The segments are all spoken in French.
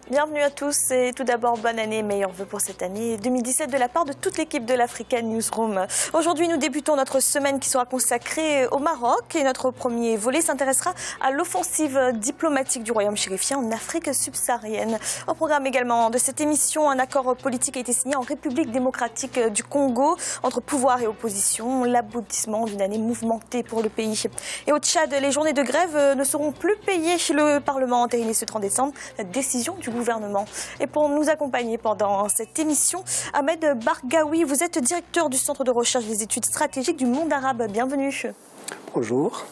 Bienvenue à tous et tout d'abord bonne année, meilleurs vœux pour cette année 2017 de la part de toute l'équipe de l'Africa Newsroom. Aujourd'hui nous débutons notre semaine qui sera consacrée au Maroc et notre premier volet s'intéressera à l'offensive diplomatique du royaume chérifien en Afrique subsaharienne. Au programme également de cette émission, un accord politique a été signé en République démocratique du Congo entre pouvoir et opposition, l'aboutissement d'une année mouvementée pour le pays. Et au Tchad, les journées de grève ne seront plus payées. Le Parlement a entériné ce 30 décembre la décision du gouvernement. Et pour nous accompagner pendant cette émission, Ahmed Bargaoui, vous êtes directeur du Centre de recherche des études stratégiques du monde arabe. Bienvenue. Bonjour.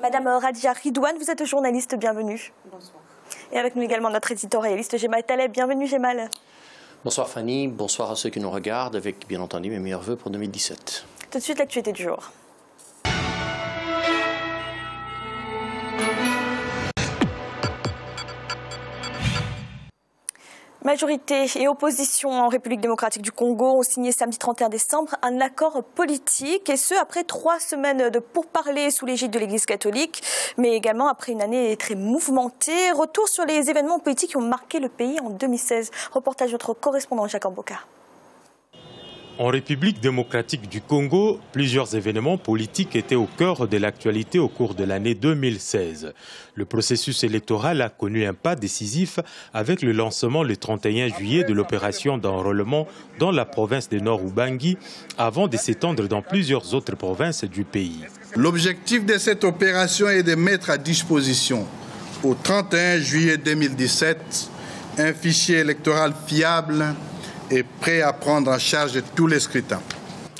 Madame Radia Ridouane, vous êtes journaliste. Bienvenue. Bonsoir. Et avec nous également notre éditorialiste Jemal Taleb. Bienvenue Jemal. Bonsoir Fanny, bonsoir à ceux qui nous regardent avec bien entendu mes meilleurs vœux pour 2017. Tout de suite l'actualité du jour. Majorité et opposition en République démocratique du Congo ont signé samedi 31 décembre un accord politique, et ce après 3 semaines de pourparlers sous l'égide de l'Église catholique, mais également après une année très mouvementée. Retour sur les événements politiques qui ont marqué le pays en 2016. Reportage de notre correspondant Jacques Boka. En République démocratique du Congo, plusieurs événements politiques étaient au cœur de l'actualité au cours de l'année 2016. Le processus électoral a connu un pas décisif avec le lancement le 31 juillet de l'opération d'enrôlement dans la province de Nord-Ubangi, avant de s'étendre dans plusieurs autres provinces du pays. L'objectif de cette opération est de mettre à disposition au 31 juillet 2017 un fichier électoral fiable et prêt à prendre en charge tous les scrutins.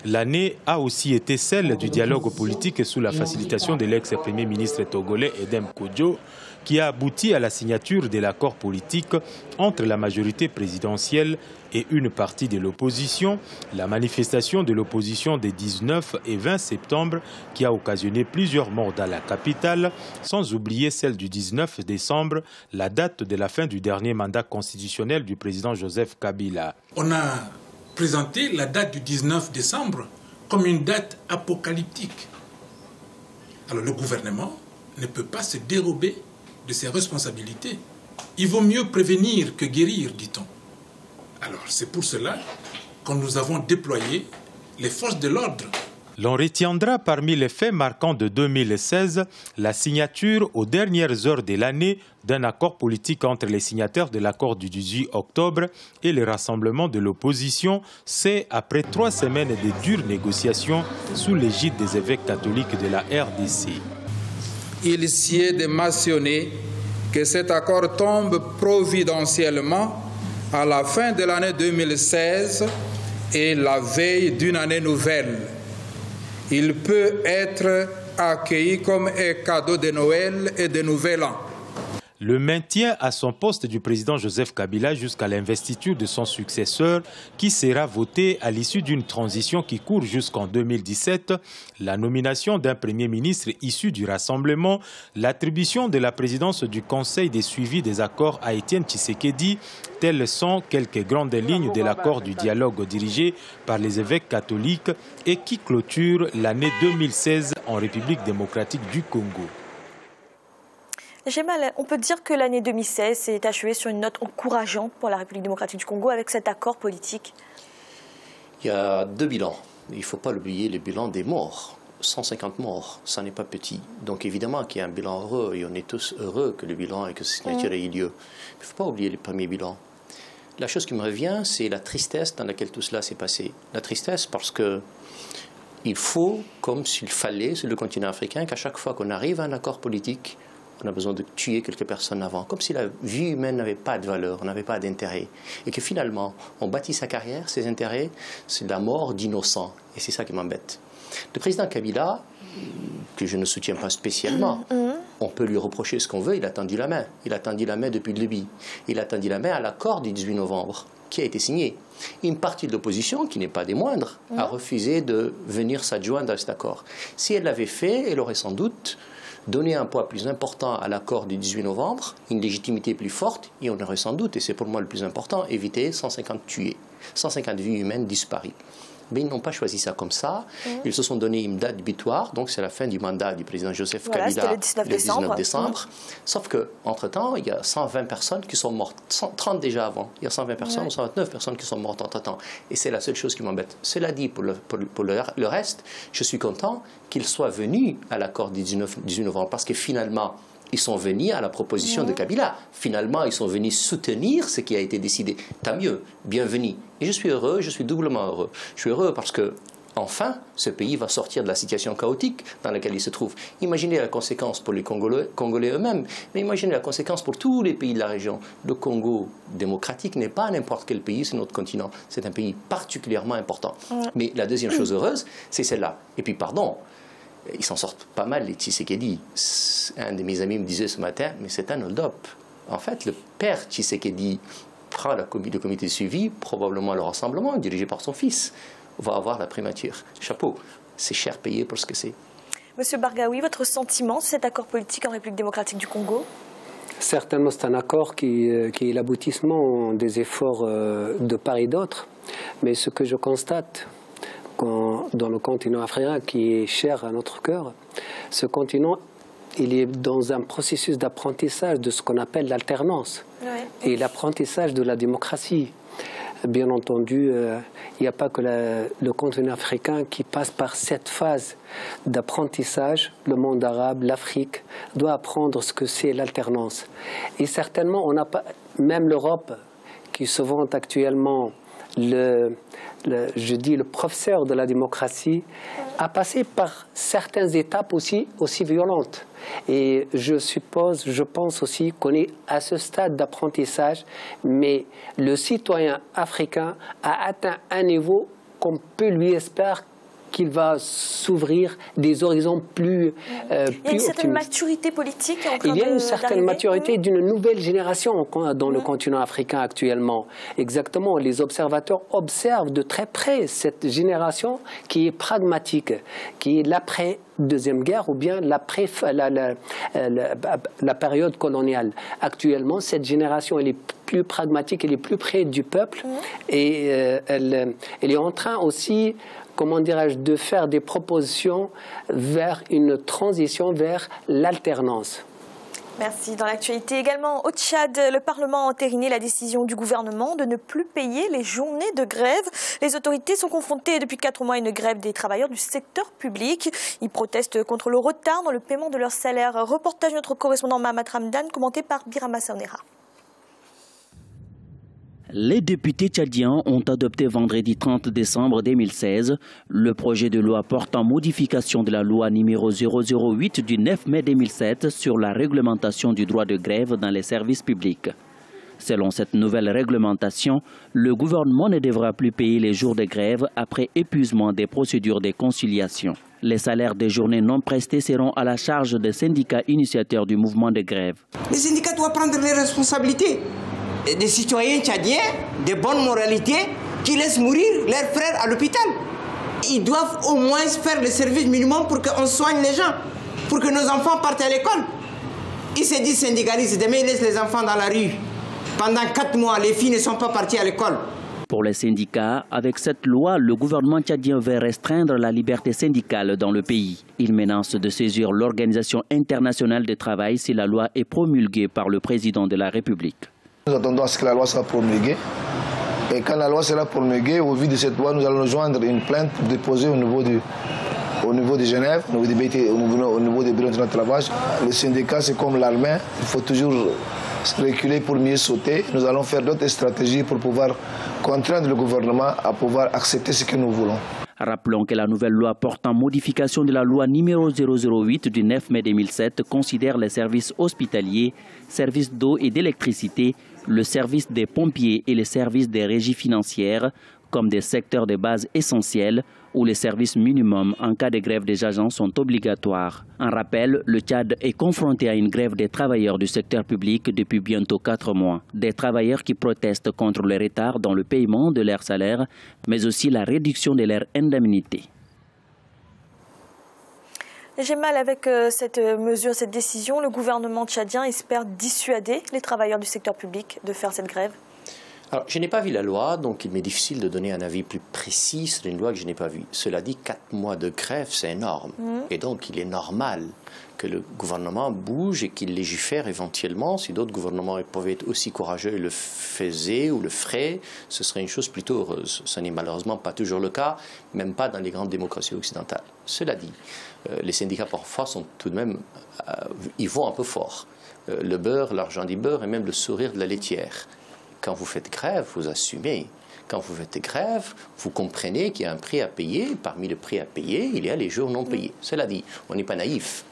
L'année a aussi été celle du dialogue politique sous la facilitation de l'ex-premier ministre togolais Edem Kodjo, qui a abouti à la signature de l'accord politique entre la majorité présidentielle et une partie de l'opposition, la manifestation de l'opposition des 19 et 20 septembre qui a occasionné plusieurs morts dans la capitale, sans oublier celle du 19 décembre, la date de la fin du dernier mandat constitutionnel du président Joseph Kabila. On a présenté la date du 19 décembre comme une date apocalyptique. Alors le gouvernement ne peut pas se dérober de ses responsabilités. Il vaut mieux prévenir que guérir, dit-on. Alors c'est pour cela que nous avons déployé les forces de l'ordre. L'on retiendra parmi les faits marquants de 2016 la signature aux dernières heures de l'année d'un accord politique entre les signataires de l'accord du 18 octobre et le rassemblement de l'opposition. C'est après 3 semaines de dures négociations sous l'égide des évêques catholiques de la RDC. Il sied de mentionner que cet accord tombe providentiellement à la fin de l'année 2016 et la veille d'une année nouvelle. Il peut être accueilli comme un cadeau de Noël et de Nouvel An. Le maintien à son poste du président Joseph Kabila jusqu'à l'investiture de son successeur, qui sera voté à l'issue d'une transition qui court jusqu'en 2017, la nomination d'un premier ministre issu du rassemblement, l'attribution de la présidence du Conseil des suivis des accords à Étienne Tshisekedi, telles sont quelques grandes lignes de l'accord du dialogue dirigé par les évêques catholiques et qui clôture l'année 2016 en République démocratique du Congo. Jemal, on peut dire que l'année 2016 s'est achevée sur une note encourageante pour la République démocratique du Congo avec cet accord politique. Il y a 2 bilans. Il ne faut pas oublier le bilan des morts. 150 morts, ça n'est pas petit. Donc évidemment qu'il y a un bilan heureux et on est tous heureux que le bilan et que cette signature ait eu lieu. Il ne faut pas oublier le premier bilan. La chose qui me revient, c'est la tristesse dans laquelle tout cela s'est passé. La tristesse parce que il faut, comme s'il fallait sur le continent africain, qu'à chaque fois qu'on arrive à un accord politique, on a besoin de tuer quelques personnes avant, comme si la vie humaine n'avait pas de valeur, n'avait pas d'intérêt. Et que finalement, on bâtit sa carrière, ses intérêts, c'est la mort d'innocents. Et c'est ça qui m'embête. Le président Kabila, que je ne soutiens pas spécialement, on peut lui reprocher ce qu'on veut, il a tendu la main. Il a tendu la main depuis le début. Il a tendu la main à l'accord du 18 novembre, qui a été signé. Une partie de l'opposition, qui n'est pas des moindres, a refusé de venir s'adjoindre à cet accord. Si elle l'avait fait, elle aurait sans doute donner un poids plus important à l'accord du 18 novembre, une légitimité plus forte, et on aurait sans doute, et c'est pour moi le plus important, évité 150 tués, 150 vies humaines disparues. Mais ils n'ont pas choisi ça comme ça. Ils se sont donné une date butoir, donc c'est la fin du mandat du président Joseph Kabila le 19 décembre. Sauf qu'entre-temps, il y a 120 personnes qui sont mortes, 30 déjà avant. Il y a 120 personnes ou 129 personnes qui sont mortes entre-temps. Et c'est la seule chose qui m'embête. Cela dit, pour le reste, je suis content qu'ils soient venus à l'accord du 18 novembre, parce que finalement, ils sont venus à la proposition de Kabila. Finalement, ils sont venus soutenir ce qui a été décidé. Tant mieux, bienvenue. Et je suis heureux, je suis doublement heureux. Je suis heureux parce que, enfin, ce pays va sortir de la situation chaotique dans laquelle il se trouve. Imaginez la conséquence pour les Congolais eux-mêmes, mais imaginez la conséquence pour tous les pays de la région. Le Congo démocratique n'est pas n'importe quel pays sur notre continent. C'est un pays particulièrement important. Mais la deuxième chose heureuse, c'est celle-là. Et puis, pardon, ils s'en sortent pas mal, les Tshisekedi. Un de mes amis me disait ce matin, mais c'est un hold-up. En fait, le père Tshisekedi prend le comité de suivi, probablement le rassemblement, dirigé par son fils, va avoir la primature. Chapeau, c'est cher payé pour ce que c'est. Monsieur Bargaoui, votre sentiment sur cet accord politique en République démocratique du Congo? Certainement, c'est un accord qui est l'aboutissement des efforts de part et d'autre. Mais ce que je constate dans le continent africain qui est cher à notre cœur, ce continent, il est dans un processus d'apprentissage de ce qu'on appelle l'alternance et l'apprentissage de la démocratie. Bien entendu, il n'y a pas que le continent africain qui passe par cette phase d'apprentissage. Le monde arabe, l'Afrique, doit apprendre ce que c'est l'alternance. Et certainement, on n'a pas, même l'Europe, qui se vante actuellement le professeur de la démocratie, a passé par certaines étapes aussi violentes. Et je pense aussi qu'on est à ce stade d'apprentissage, mais le citoyen africain a atteint un niveau qu'on peut lui espérer qu'il va s'ouvrir des horizons plus il y a une certaine maturité politique en train Il y a une certaine maturité d'une nouvelle génération dans le continent africain actuellement. Exactement, les observateurs observent de très près cette génération qui est pragmatique, qui est l'après-deuxième guerre ou bien la période coloniale. Actuellement, cette génération, elle est plus pragmatique, elle est plus près du peuple et elle est en train aussi, comment dirais-je, de faire des propositions vers une transition vers l'alternance. Merci. Dans l'actualité également, au Tchad, le Parlement a entériné la décision du gouvernement de ne plus payer les journées de grève. Les autorités sont confrontées depuis 4 mois à une grève des travailleurs du secteur public. Ils protestent contre le retard dans le paiement de leur salaire. Reportage de notre correspondant Mahamat Ramdan, commenté par Birama Saonera. Les députés tchadiens ont adopté vendredi 30 décembre 2016 le projet de loi portant modification de la loi numéro 008 du 9 mai 2007 sur la réglementation du droit de grève dans les services publics. Selon cette nouvelle réglementation, le gouvernement ne devra plus payer les jours de grève après épuisement des procédures de conciliation. Les salaires des journées non prestées seront à la charge des syndicats initiateurs du mouvement de grève. Les syndicats doivent prendre les responsabilités. Des citoyens tchadiens de bonne moralité qui laissent mourir leurs frères à l'hôpital. Ils doivent au moins faire le service minimum pour qu'on soigne les gens, pour que nos enfants partent à l'école. Ils se disent syndicalistes, demain ils laissent les enfants dans la rue. Pendant 4 mois, les filles ne sont pas parties à l'école. Pour les syndicats, avec cette loi, le gouvernement tchadien veut restreindre la liberté syndicale dans le pays. Il menace de saisir l'Organisation internationale du travail si la loi est promulguée par le président de la République. Nous attendons à ce que la loi soit promulguée. Et quand la loi sera promulguée, au vu de cette loi, nous allons nous joindre une plainte pour déposer au niveau de Genève, au niveau des BT, au niveau des bureaux de travail. Le syndicat, c'est comme l'armée, il faut toujours reculer pour mieux sauter. Nous allons faire d'autres stratégies pour pouvoir contraindre le gouvernement à pouvoir accepter ce que nous voulons. Rappelons que la nouvelle loi portant modification de la loi numéro 008 du 9 mai 2007 considère les services hospitaliers, services d'eau et d'électricité, le service des pompiers et les services des régies financières comme des secteurs de base essentiels où les services minimums en cas de grève des agents sont obligatoires. En rappel, le Tchad est confronté à une grève des travailleurs du secteur public depuis bientôt 4 mois. Des travailleurs qui protestent contre le retard dans le paiement de leurs salaires, mais aussi la réduction de leur indemnité. J'ai mal avec cette mesure, cette décision. Le gouvernement tchadien espère dissuader les travailleurs du secteur public de faire cette grève. Alors, je n'ai pas vu la loi, donc il m'est difficile de donner un avis plus précis sur une loi que je n'ai pas vue. Cela dit, 4 mois de grève, c'est énorme. Et donc, il est normal que le gouvernement bouge et qu'il légifère éventuellement. Si d'autres gouvernements pouvaient être aussi courageux et le faisaient ou le feraient, ce serait une chose plutôt heureuse. Ce n'est malheureusement pas toujours le cas, même pas dans les grandes démocraties occidentales. Cela dit, les syndicats parfois sont tout de même, ils vont un peu fort. Le beurre, l'argent du beurre et même le sourire de la laitière. Quand vous faites grève, vous assumez. Quand vous faites grève, vous comprenez qu'il y a un prix à payer. Parmi le prix à payer, il y a les jours non payés. Cela dit, on n'est pas naïf.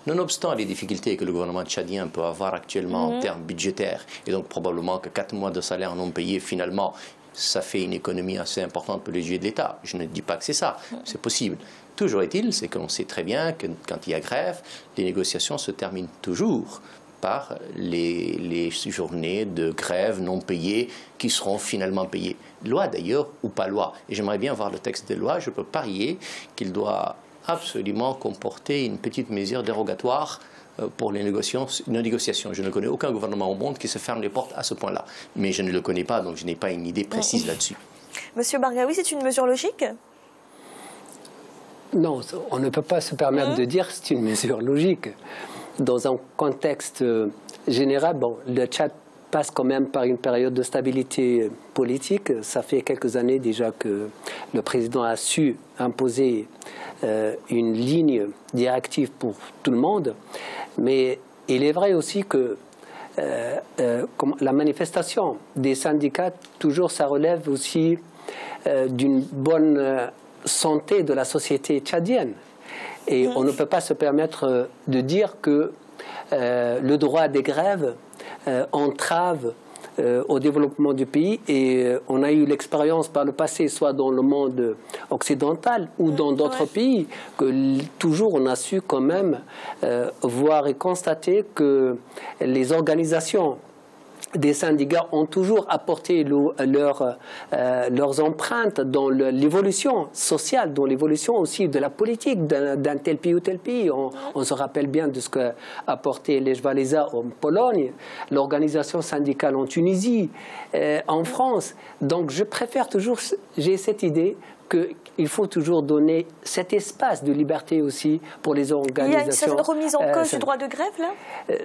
Nonobstant les difficultés que le gouvernement tchadien peut avoir actuellement en termes budgétaires, et donc probablement que 4 mois de salaire non payés, finalement, ça fait une économie assez importante pour les budgets de l'État. Je ne dis pas que c'est ça, c'est possible. Toujours est-il, c'est qu'on sait très bien que quand il y a grève, les négociations se terminent toujours par les journées de grève non payées qui seront finalement payées. Loi d'ailleurs ou pas loi. Et j'aimerais bien voir le texte de loi. Je peux parier qu'il doit absolument comporter une petite mesure dérogatoire pour les négociations. Je ne connais aucun gouvernement au monde qui se ferme les portes à ce point-là. Mais je ne le connais pas, donc je n'ai pas une idée précise là-dessus. Monsieur Bargaoui, c'est une mesure logique ? Non, on ne peut pas se permettre de dire que c'est une mesure logique. Dans un contexte général, bon, le Tchad passe quand même par une période de stabilité politique. Ça fait quelques années déjà que le président a su imposer une ligne directive pour tout le monde. Mais il est vrai aussi que la manifestation des syndicats, toujours ça relève aussi d'une bonne santé de la société tchadienne. Et on ne peut pas se permettre de dire que le droit des grèves entrave au développement du pays. Et on a eu l'expérience par le passé, soit dans le monde occidental ou dans d'autres pays, que toujours on a su quand même voir et constater que les organisations des syndicats ont toujours apporté leurs empreintes dans l'évolution sociale, dans l'évolution aussi de la politique d'un tel pays ou tel pays. On se rappelle bien de ce qu'a apporté Lech Walesa en Pologne, l'organisation syndicale en Tunisie, en France. Donc je préfère toujours, j'ai cette idée qu'il faut toujours donner cet espace de liberté aussi pour les organisations. Il y a une certaine remise en cause du droit de grève, là ?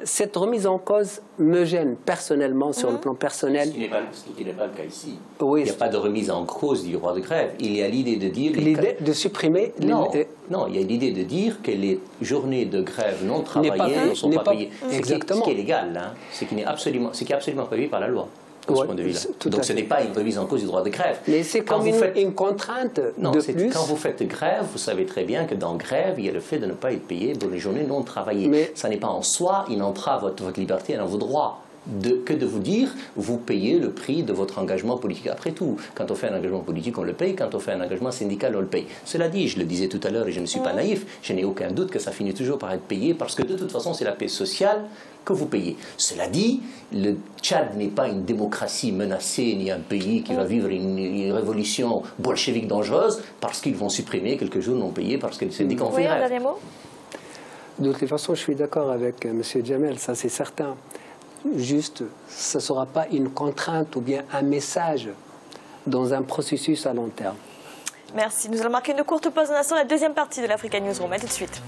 Cette remise en cause me gêne personnellement, sur le plan personnel. Ce qui n'est pas le cas ici. Oui, il n'y a pas de remise en cause du droit de grève. Il y a l'idée de dire... L'idée de supprimer... Non, il y a l'idée de dire que les journées de grève non travaillées ne sont pas payées. Exactement. Ce qui est légal, hein, ce qui est absolument prévu par la loi. Ouais, donc ce n'est pas une remise en cause du droit de grève. Mais c'est comme une contrainte de plus. Quand vous faites grève, vous savez très bien que dans grève, il y a le fait de ne pas être payé pour les journées non travaillées. Mais ça n'est pas en soi une entrave à votre liberté et à vos droits. Que de vous dire, vous payez le prix de votre engagement politique. Après tout, quand on fait un engagement politique, on le paye. Quand on fait un engagement syndical, on le paye. Cela dit, je le disais tout à l'heure et je ne suis pas naïf, je n'ai aucun doute que ça finit toujours par être payé parce que de toute façon, c'est la paix sociale que vous payez. Cela dit, le Tchad n'est pas une démocratie menacée ni un pays qui va vivre une révolution bolchevique dangereuse parce qu'ils vont supprimer quelques jours non payés parce que les syndicats ont fait grève. Un dernier mot ? De toute façon, je suis d'accord avec M. Djamel, ça c'est certain. Juste, ce ne sera pas une contrainte ou bien un message dans un processus à long terme. Merci. Nous allons marquer une courte pause en instant, la deuxième partie de l'Africa Newsroom. À tout de suite.